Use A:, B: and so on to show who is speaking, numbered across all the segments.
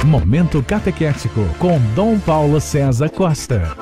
A: Momento Catequético com Dom Paulo César Costa.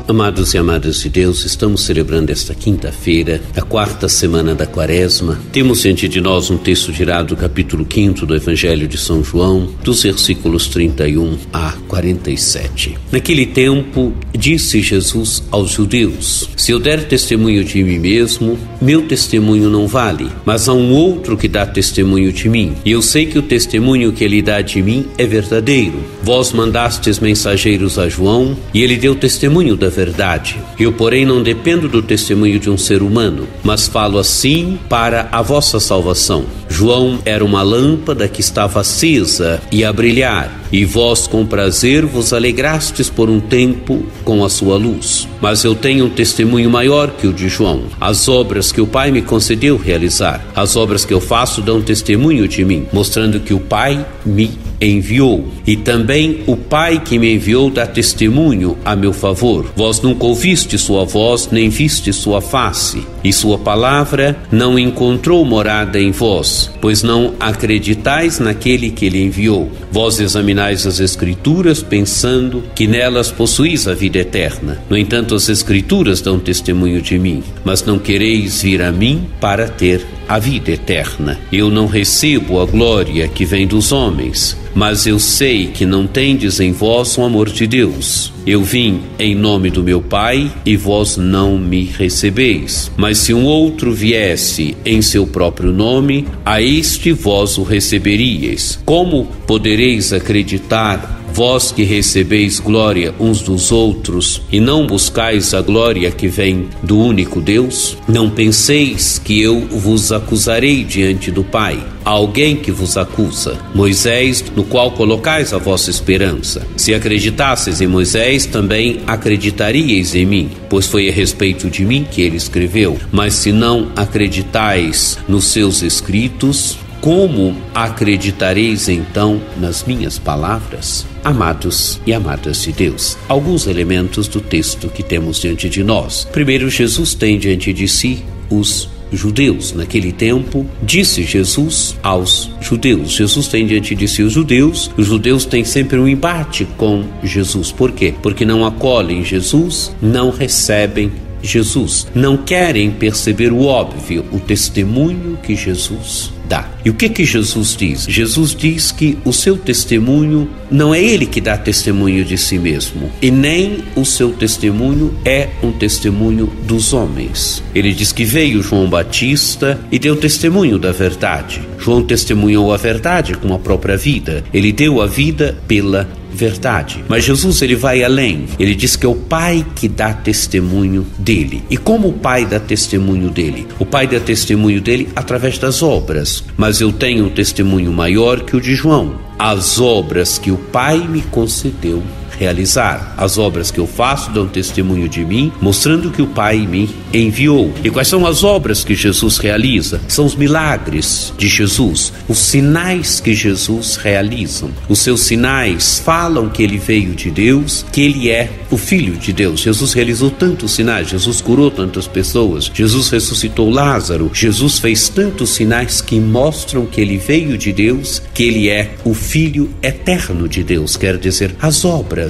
B: Amados e amadas de Deus, estamos celebrando esta quinta-feira, a quarta semana da Quaresma. Temos diante de nós um texto tirado do capítulo 5 do Evangelho de São João, dos versículos 31 a 47. Naquele tempo, disse Jesus aos judeus: se eu der testemunho de mim mesmo, meu testemunho não vale, mas há um outro que dá testemunho de mim, e eu sei que o testemunho que ele dá de mim é verdadeiro. Vós mandastes mensageiros a João, e ele deu testemunho da verdade. Eu, porém, não dependo do testemunho de um ser humano, mas falo assim para a vossa salvação. João era uma lâmpada que estava acesa e a brilhar, e vós com prazer vos alegrastes por um tempo com a sua luz. Mas eu tenho um testemunho maior que o de João. As obras que o Pai me concedeu realizar, as obras que eu faço dão testemunho de mim, mostrando que o Pai me enviou. E também o Pai que me enviou dá testemunho a meu favor. Vós nunca ouviste sua voz, nem viste sua face, e sua palavra não encontrou morada em vós, pois não acreditais naquele que ele enviou. Vós examinais as Escrituras, pensando que nelas possuís a vida eterna. No entanto, as Escrituras dão testemunho de mim, mas não quereis vir a mim para ter a vida eterna. Eu não recebo a glória que vem dos homens, mas eu sei que não tendes em vós o amor de Deus. Eu vim em nome do meu Pai, e vós não me recebeis. Mas se um outro viesse em seu próprio nome, a este vós o receberíeis. Como podereis acreditar, vós que recebeis glória uns dos outros, e não buscais a glória que vem do único Deus? Não penseis que eu vos acusarei diante do Pai. Há alguém que vos acusa, Moisés, no qual colocais a vossa esperança. Se acreditasseis em Moisés, também acreditaríeis em mim, pois foi a respeito de mim que ele escreveu. Mas se não acreditais nos seus escritos, como acreditareis então nas minhas palavras? Amados e amadas de Deus, alguns elementos do texto que temos diante de nós. Primeiro, Jesus tem diante de si os judeus. Naquele tempo, disse Jesus aos judeus. Jesus tem diante de si os judeus têm sempre um embate com Jesus. Por quê? Porque não acolhem Jesus, não recebem Jesus, não querem perceber o óbvio, o testemunho que Jesus dá. E o que Jesus diz? Jesus diz que o seu testemunho não é ele que dá testemunho de si mesmo, e nem o seu testemunho é um testemunho dos homens. Ele diz que veio João Batista e deu testemunho da verdade. João testemunhou a verdade com a própria vida. Ele deu a vida pela verdade. Mas Jesus, ele vai além. Ele diz que é o Pai que dá testemunho dele. E como o Pai dá testemunho dele? O Pai dá testemunho dele através das obras. Mas eu tenho um testemunho maior que o de João. As obras que o Pai me concedeu realizar. As obras que eu faço dão testemunho de mim, mostrando que o Pai me enviou. E quais são as obras que Jesus realiza? São os milagres de Jesus, os sinais que Jesus realiza. Os seus sinais falam que ele veio de Deus, que ele é o Filho de Deus. Jesus realizou tantos sinais, Jesus curou tantas pessoas, Jesus ressuscitou Lázaro, Jesus fez tantos sinais que mostram que ele veio de Deus, que ele é o Filho eterno de Deus. Quer dizer, as obras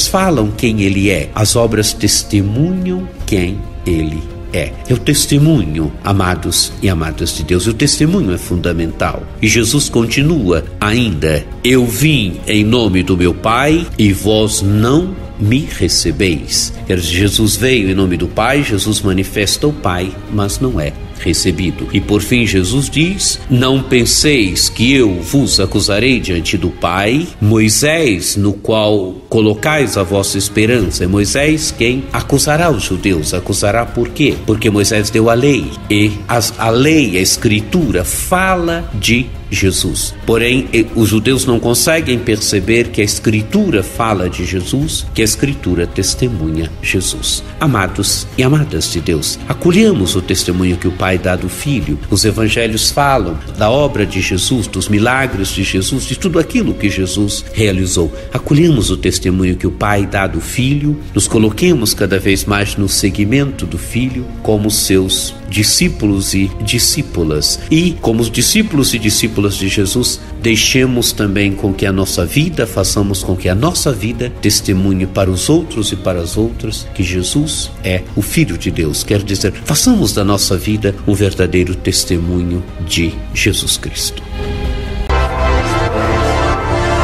B: falam quem ele é, as obras testemunham quem ele é. É o testemunho, amados e amadas de Deus, o testemunho é fundamental. E Jesus continua ainda: eu vim em nome do meu Pai, e vós não me recebeis. Jesus veio em nome do Pai, Jesus manifesta o Pai, mas não é recebido. E por fim Jesus diz: não penseis que eu vos acusarei diante do Pai. Moisés, no qual colocais a vossa esperança, é Moisés quem acusará os judeus. Acusará por quê? Porque Moisés deu a lei, e a lei, a Escritura, fala de Jesus. Porém, os judeus não conseguem perceber que a Escritura fala de Jesus, que a Escritura testemunha Jesus. Amados e amadas de Deus, acolhamos o testemunho que o Pai dá do Filho. Os evangelhos falam da obra de Jesus, dos milagres de Jesus, de tudo aquilo que Jesus realizou. Acolhemos o testemunho que o Pai dá do Filho, nos coloquemos cada vez mais no seguimento do Filho como seus discípulos e discípulas. E como os discípulos e discípulas discípulas de Jesus, deixemos também com que a nossa vida, façamos com que a nossa vida testemunhe para os outros e para as outras que Jesus é o Filho de Deus. Quer dizer, façamos da nossa vida um verdadeiro testemunho de Jesus Cristo.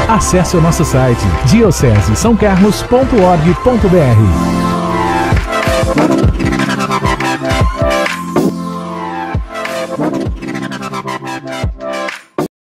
A: Acesse o nosso site diocesesaocarlos.org.br.